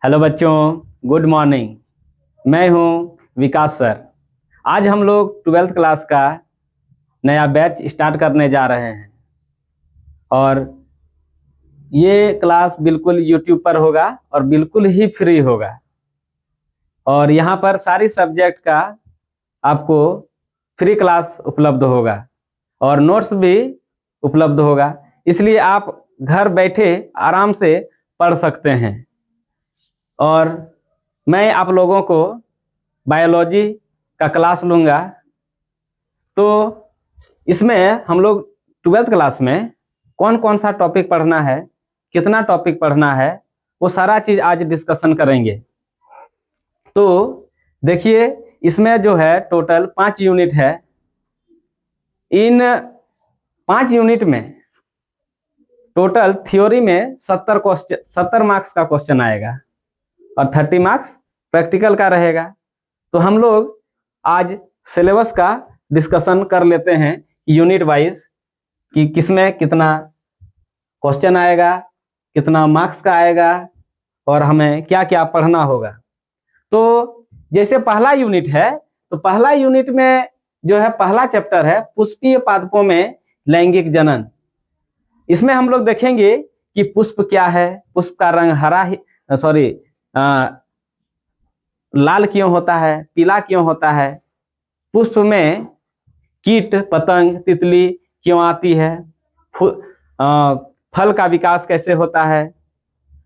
Hello बच्चों, good morning. मैं हूं विकास सर। आज हम लोग ट्वेल्थ क्लास का नया बैच स्टार्ट करने जा रहे हैं और ये क्लास बिल्कुल यूट्यूब पर होगा और बिल्कुल ही फ्री होगा। और यहाँ पर सारी सब्जेक्ट का आपको फ्री क्लास उपलब्ध होगा और नोट्स भी उपलब्ध होगा, इसलिए आप घर बैठे आराम से पढ़ सकते हैं। और मैं आप लोगों को बायोलॉजी का क्लास लूँगा। तो इसमें हम लोग ट्वेल्थ क्लास में कौन कौन सा टॉपिक पढ़ना है, कितना टॉपिक पढ़ना है, वो सारा चीज़ आज डिस्कशन करेंगे। तो देखिए, इसमें जो है टोटल 5 यूनिट है। इन 5 यूनिट में टोटल थ्योरी में 70 मार्क्स का क्वेश्चन आएगा और 30 मार्क्स प्रैक्टिकल का रहेगा। तो हम लोग आज सिलेबस का डिस्कशन कर लेते हैं यूनिट वाइज कि किसमें कितना क्वेश्चन आएगा, कितना मार्क्स का आएगा और हमें क्या क्या पढ़ना होगा। तो जैसे पहला यूनिट है, तो पहला यूनिट में जो है पहला चैप्टर है पुष्पीय पादपों में लैंगिक जनन। इसमें हम लोग देखेंगे कि पुष्प क्या है, पुष्प का रंग हरा ही लाल क्यों होता है, पीला क्यों होता है, पुष्प में कीट पतंग तितली क्यों आती है, फल का विकास कैसे होता है,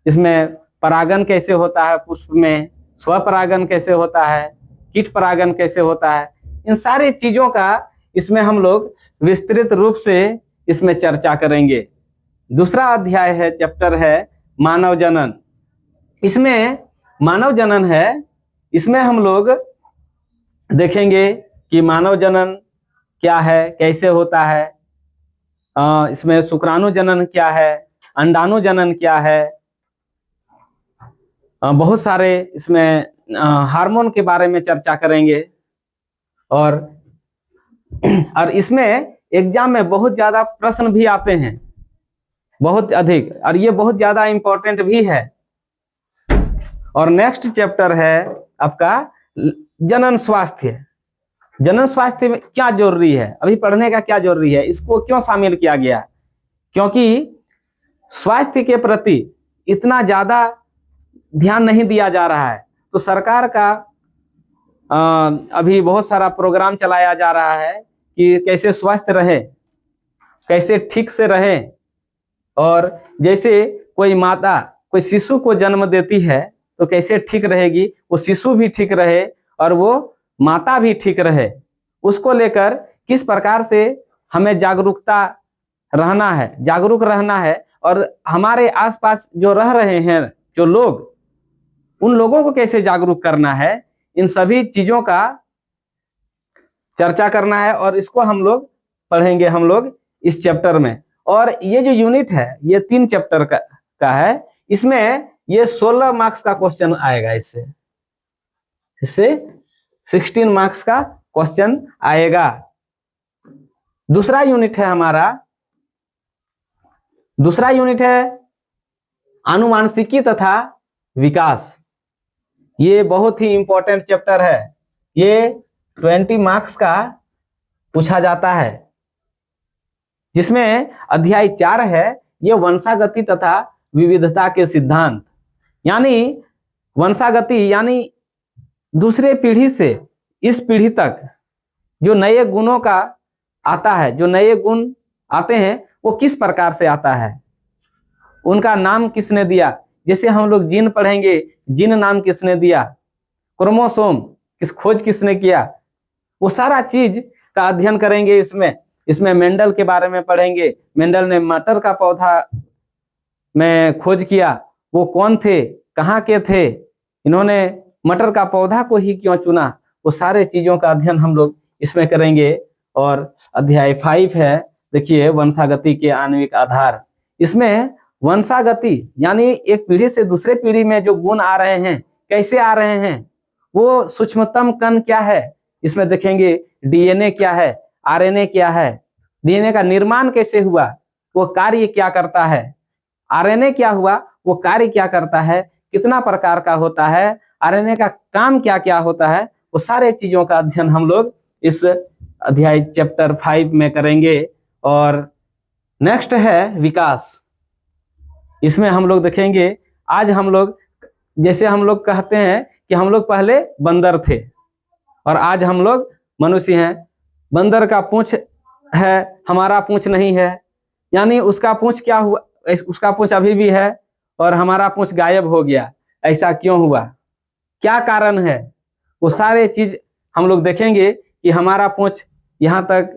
इसमें परागन कैसे होता है, पुष्प में स्वपरागन कैसे होता है, कीट परागन कैसे होता है, इन सारी चीजों का इसमें हम लोग विस्तृत रूप से इसमें चर्चा करेंगे। दूसरा अध्याय है, चैप्टर है मानव जनन। इसमें मानव जनन है, इसमें हम लोग देखेंगे कि मानव जनन क्या है, कैसे होता है, इसमें शुक्राणु जनन क्या है, अंडाणु जनन क्या है, बहुत सारे इसमें हार्मोन के बारे में चर्चा करेंगे। और इसमें एग्जाम में बहुत ज्यादा प्रश्न भी आते हैं, बहुत अधिक, और ये बहुत ज्यादा इंपॉर्टेंट भी है। और नेक्स्ट चैप्टर है आपका जनन स्वास्थ्य। जनन स्वास्थ्य में क्या जरूरी है, अभी पढ़ने का क्या जरूरी है, इसको क्यों शामिल किया गया, क्योंकि स्वास्थ्य के प्रति इतना ज्यादा ध्यान नहीं दिया जा रहा है। तो सरकार का अभी बहुत सारा प्रोग्राम चलाया जा रहा है कि कैसे स्वस्थ रहे, कैसे ठीक से रहे। और जैसे कोई माता कोई शिशु को जन्म देती है तो कैसे ठीक रहेगी, वो शिशु भी ठीक रहे और वो माता भी ठीक रहे, उसको लेकर किस प्रकार से हमें जागरूकता रहना है, जागरूक रहना है। और हमारे आसपास जो रह रहे हैं जो लोग, उन लोगों को कैसे जागरूक करना है, इन सभी चीजों का चर्चा करना है और इसको हम लोग पढ़ेंगे हम लोग इस चैप्टर में। और ये जो यूनिट है ये 3 चैप्टर का है। इसमें ये 16 मार्क्स का क्वेश्चन आएगा, इससे 16 मार्क्स का क्वेश्चन आएगा। दूसरा यूनिट है हमारा, दूसरा यूनिट है आनुवांशिकी तथा विकास। ये बहुत ही इंपॉर्टेंट चैप्टर है, ये 20 मार्क्स का पूछा जाता है। जिसमें अध्याय 4 है ये वंशागति तथा विविधता के सिद्धांत। यानी वंशागति यानी दूसरे पीढ़ी से इस पीढ़ी तक जो नए गुणों का आता है, जो नए गुण आते हैं वो किस प्रकार से आता है, उनका नाम किसने दिया। जैसे हम लोग जीन पढ़ेंगे, जीन नाम किसने दिया, क्रोमोसोम किस खोज किसने किया, वो सारा चीज का अध्ययन करेंगे। इसमें मेंडल के बारे में पढ़ेंगे, मेंडल ने मटर का पौधा में खोज किया, वो कौन थे, कहाँ के थे, इन्होंने मटर का पौधा को ही क्यों चुना, वो सारे चीजों का अध्ययन हम लोग इसमें करेंगे। और अध्याय 5 है, देखिए वंशागति के आणविक आधार। इसमें वंशागति यानी एक पीढ़ी से दूसरे पीढ़ी में जो गुण आ रहे हैं, कैसे आ रहे हैं, वो सूक्ष्मतम कण क्या है, इसमें देखेंगे डीएनए क्या है, आरएनए क्या है, डीएनए का निर्माण कैसे हुआ, वो कार्य क्या करता है, आरएनए क्या हुआ, वो कार्य क्या करता है, कितना प्रकार का होता है, आरएनए का काम क्या क्या होता है, वो सारे चीजों का अध्ययन हम लोग इस अध्याय चैप्टर 5 में करेंगे। और नेक्स्ट है विकास। इसमें हम लोग देखेंगे, आज हम लोग जैसे हम लोग कहते हैं कि हम लोग पहले बंदर थे और आज हम लोग मनुष्य हैं। बंदर का पूंछ है, हमारा पूंछ नहीं है, यानी उसका पूंछ क्या हुआ, उसका पूंछ अभी भी है और हमारा पूंछ गायब हो गया। ऐसा क्यों हुआ, क्या कारण है, वो सारे चीज हम लोग देखेंगे कि हमारा पूंछ यहाँ तक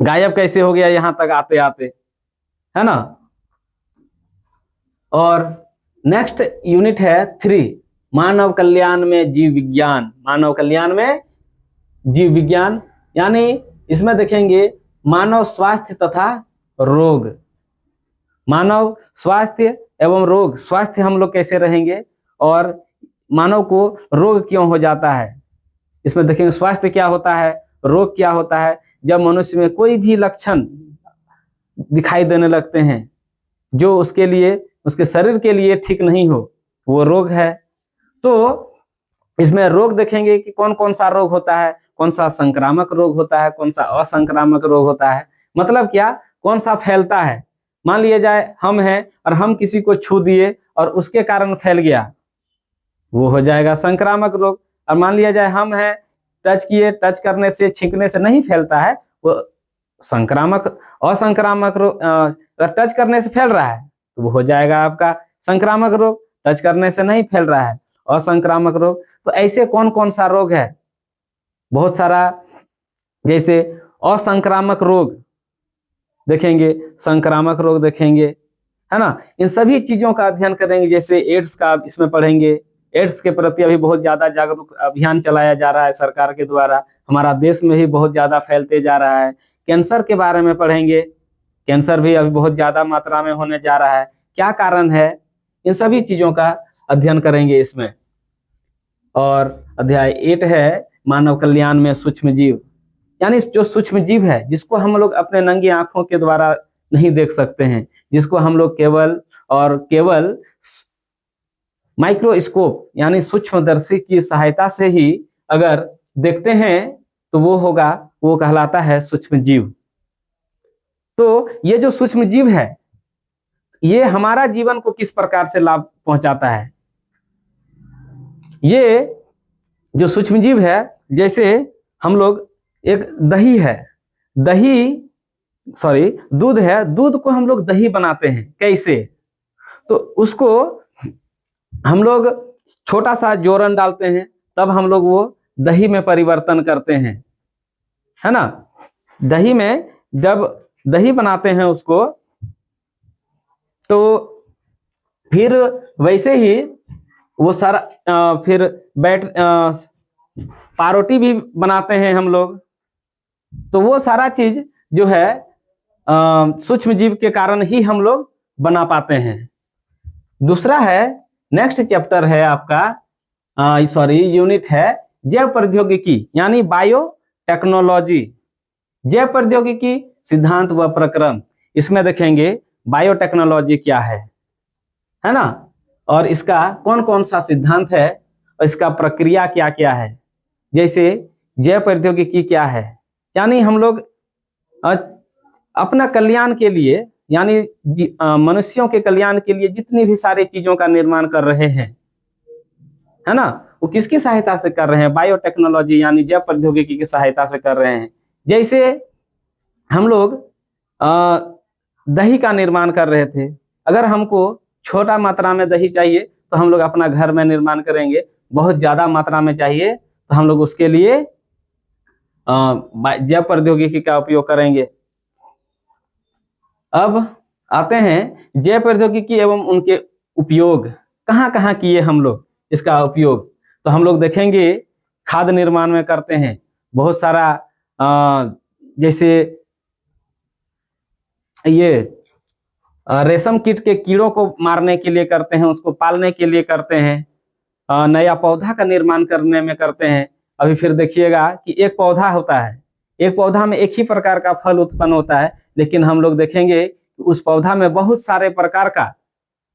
गायब कैसे हो गया, यहाँ तक आते आते, है ना। और नेक्स्ट यूनिट है 3, मानव कल्याण में जीव विज्ञान। मानव कल्याण में जीव विज्ञान, यानी इसमें देखेंगे मानव स्वास्थ्य तथा रोग। मानव स्वास्थ्य एवं रोग, स्वास्थ्य हम लोग कैसे रहेंगे और मानव को रोग क्यों हो जाता है। इसमें देखेंगे स्वास्थ्य क्या होता है, रोग क्या होता है। जब मनुष्य में कोई भी लक्षण दिखाई देने लगते हैं जो उसके लिए, उसके शरीर के लिए ठीक नहीं हो, वो रोग है। तो इसमें रोग देखेंगे कि कौन कौन सा रोग होता है, कौन सा संक्रामक रोग होता है, कौन सा असंक्रामक रोग होता है। मतलब क्या, कौन सा फैलता है। मान लिया जाए हम हैं और हम किसी को छू दिए और उसके कारण फैल गया, वो हो जाएगा संक्रामक रोग। और मान लिया जाए हम हैं, टच किए, टच करने से, छींकने से नहीं फैलता है, वो संक्रामक, असंक्रामक रोग। टच करने से फैल रहा है तो वो हो जाएगा आपका संक्रामक रोग, टच करने से नहीं फैल रहा है, असंक्रामक रोग। तो ऐसे कौन कौन सा रोग है, बहुत सारा। जैसे असंक्रामक रोग देखेंगे, संक्रामक रोग देखेंगे, है ना। इन सभी चीजों का अध्ययन करेंगे। जैसे एड्स का इसमें पढ़ेंगे, एड्स के प्रति अभी बहुत ज्यादा जागरूक अभियान चलाया जा रहा है सरकार के द्वारा, हमारा देश में भी बहुत ज्यादा फैलते जा रहा है। कैंसर के बारे में पढ़ेंगे, कैंसर भी अभी बहुत ज्यादा मात्रा में होने जा रहा है, क्या कारण है, इन सभी चीजों का अध्ययन करेंगे इसमें। और अध्याय 8 है मानव कल्याण में सूक्ष्म जीव, यानी जो सूक्ष्म जीव है जिसको हम लोग अपने नंगी आंखों के द्वारा नहीं देख सकते हैं, जिसको हम लोग केवल और केवल माइक्रोस्कोप यानी सूक्ष्मदर्शी की सहायता से ही अगर देखते हैं तो वो होगा, वो कहलाता है सूक्ष्म जीव। तो ये जो सूक्ष्म जीव है ये हमारा जीवन को किस प्रकार से लाभ पहुंचाता है। ये जो सूक्ष्म जीव है, जैसे हम लोग, एक दही है, दूध है, दूध को हम लोग दही बनाते हैं कैसे, तो उसको हम लोग छोटा सा जोरन डालते हैं, तब हम लोग वो दही में परिवर्तन करते हैं, है ना। दही में जब दही बनाते हैं उसको, तो फिर वैसे ही वो सारा फिर पारोटी भी बनाते हैं हम लोग। तो वो सारा चीज जो है सूक्ष्म जीव के कारण ही हम लोग बना पाते हैं। दूसरा है, नेक्स्ट चैप्टर है आपका, यूनिट है जैव प्रौद्योगिकी यानी बायो टेक्नोलॉजी। जैव प्रौद्योगिकी सिद्धांत व प्रक्रम, इसमें देखेंगे बायोटेक्नोलॉजी क्या है ना, और इसका कौन कौन सा सिद्धांत है और इसका प्रक्रिया क्या क्या है। जैसे जैव प्रौद्योगिकी क्या है, यानी हम लोग अपना कल्याण के लिए, यानी मनुष्यों के कल्याण के लिए जितनी भी सारी चीजों का निर्माण कर रहे हैं, है ना, वो किसकी सहायता से कर रहे हैं, बायोटेक्नोलॉजी यानी जैव प्रौद्योगिकी की सहायता से कर रहे हैं। जैसे हम लोग दही का निर्माण कर रहे थे, अगर हमको छोटा मात्रा में दही चाहिए तो हम लोग अपना घर में निर्माण करेंगे, बहुत ज्यादा मात्रा में चाहिए तो हम लोग उसके लिए जैव प्रौद्योगिकी का उपयोग करेंगे। अब आते हैं जैव प्रौद्योगिकी एवं उनके उपयोग कहाँ कहाँ किए हम लोग इसका उपयोग। तो हम लोग देखेंगे खाद्य निर्माण में करते हैं बहुत सारा, जैसे ये रेशम कीट के कीड़ों को मारने के लिए करते हैं, उसको पालने के लिए करते हैं, नया पौधा का निर्माण करने में करते हैं। अभी फिर देखिएगा कि एक पौधा होता है, एक पौधा में एक ही प्रकार का फल उत्पन्न होता है, लेकिन हम लोग देखेंगे कि उस पौधा में बहुत सारे प्रकार का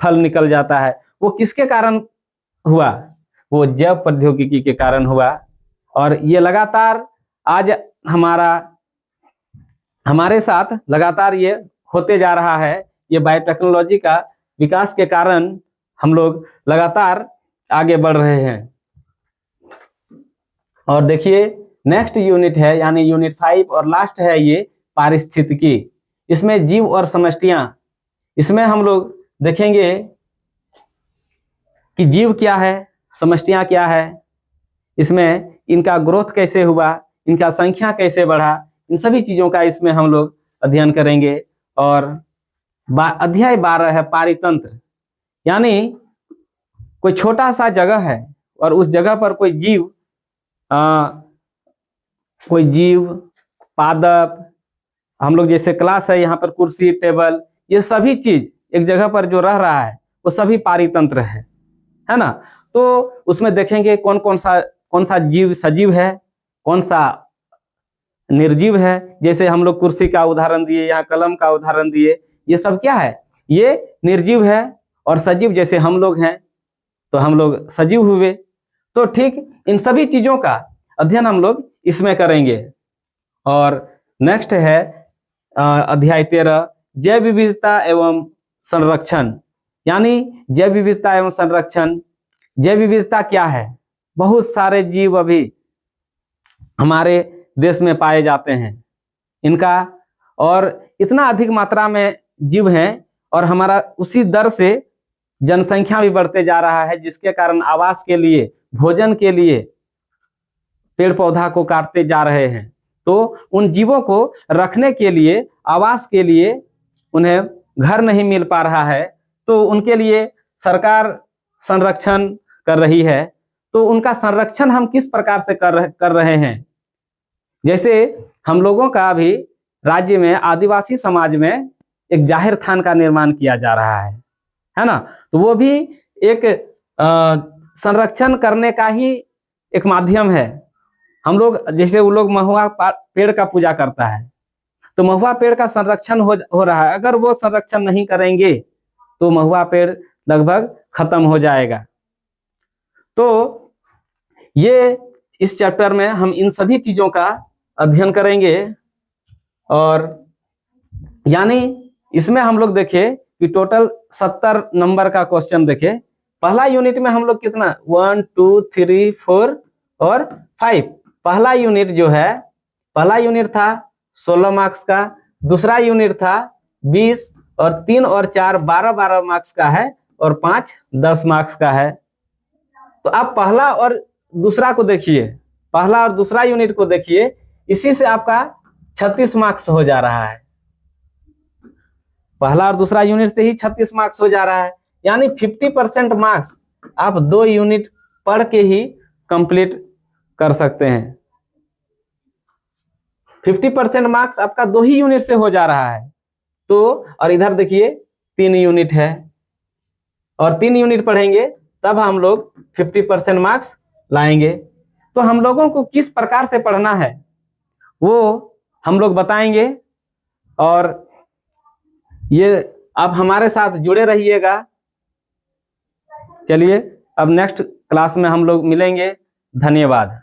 फल निकल जाता है। वो किसके कारण हुआ? वो जैव प्रौद्योगिकी के कारण हुआ। और ये लगातार आज हमारे साथ लगातार ये होते जा रहा है। ये बायोटेक्नोलॉजी का विकास के कारण हम लोग लगातार आगे बढ़ रहे हैं। और देखिए नेक्स्ट यूनिट है यानी यूनिट 5 और लास्ट है ये पारिस्थितिकी। इसमें जीव और समष्टियां, इसमें हम लोग देखेंगे कि जीव क्या है, समष्टियां क्या है, इसमें इनका ग्रोथ कैसे हुआ, इनका संख्या कैसे बढ़ा, इन सभी चीजों का इसमें हम लोग अध्ययन करेंगे। और अध्याय 12 है पारितंत्र, यानी कोई छोटा सा जगह है और उस जगह पर कोई जीव पादप, हम लोग जैसे क्लास है यहाँ पर कुर्सी टेबल, ये सभी चीज एक जगह पर जो रह रहा है वो सभी पारितंत्र है ना। तो उसमें देखेंगे कौन कौन सा जीव सजीव है, कौन सा निर्जीव है। जैसे हम लोग कुर्सी का उदाहरण दिए, यहाँ कलम का उदाहरण दिए, ये सब क्या है, ये निर्जीव है। और सजीव जैसे हम लोग हैं तो हम लोग सजीव हुए। तो ठीक इन सभी चीजों का अध्ययन हम लोग इसमें करेंगे। और नेक्स्ट है अध्याय 13 जैव विविधता एवं संरक्षण, यानी जैव विविधता एवं संरक्षण। जैव विविधता क्या है? बहुत सारे जीव अभी हमारे देश में पाए जाते हैं इनका, और इतना अधिक मात्रा में जीव हैं और हमारा उसी दर से जनसंख्या भी बढ़ते जा रहा है, जिसके कारण आवास के लिए, भोजन के लिए पेड़ पौधा को काटते जा रहे हैं। तो उन जीवों को रखने के लिए, आवास के लिए उन्हें घर नहीं मिल पा रहा है, तो उनके लिए सरकार संरक्षण कर रही है। तो उनका संरक्षण हम किस प्रकार से कर रहे हैं? जैसे हम लोगों का अभी राज्य में आदिवासी समाज में एक जाहिर थान का निर्माण किया जा रहा है ना। तो वो भी एक संरक्षण करने का ही एक माध्यम है। हम लोग जैसे वो लोग महुआ पेड़ का पूजा करता है, तो महुआ पेड़ का संरक्षण हो रहा है। अगर वो संरक्षण नहीं करेंगे तो महुआ पेड़ लगभग खत्म हो जाएगा। तो ये इस चैप्टर में हम इन सभी चीजों का अध्ययन करेंगे। और यानी इसमें हम लोग देखे कि टोटल 70 नंबर का क्वेश्चन देखे। पहला यूनिट में हम लोग कितना 1 2 3 4 और 5, पहला यूनिट जो है, पहला यूनिट था 16 मार्क्स का, दूसरा यूनिट था 20 और 3 और 4 12 मार्क्स का है और 5 10 मार्क्स का है। तो आप पहला और दूसरा को देखिए, पहला और दूसरा यूनिट को देखिए, इसी से आपका 36 मार्क्स हो जा रहा है। पहला और दूसरा यूनिट से ही 36 मार्क्स हो जा रहा है, यानी 50% मार्क्स आप 2 यूनिट पढ़ के ही कंप्लीट कर सकते हैं। 50% मार्क्स आपका 2 ही यूनिट से हो जा रहा है। तो और इधर देखिए 3 यूनिट है और 3 यूनिट पढ़ेंगे तब हम लोग 50% मार्क्स लाएंगे। तो हम लोगों को किस प्रकार से पढ़ना है वो हम लोग बताएंगे। और ये आप हमारे साथ जुड़े रहिएगा। चलिए अब नेक्स्ट क्लास में हम लोग मिलेंगे। धन्यवाद।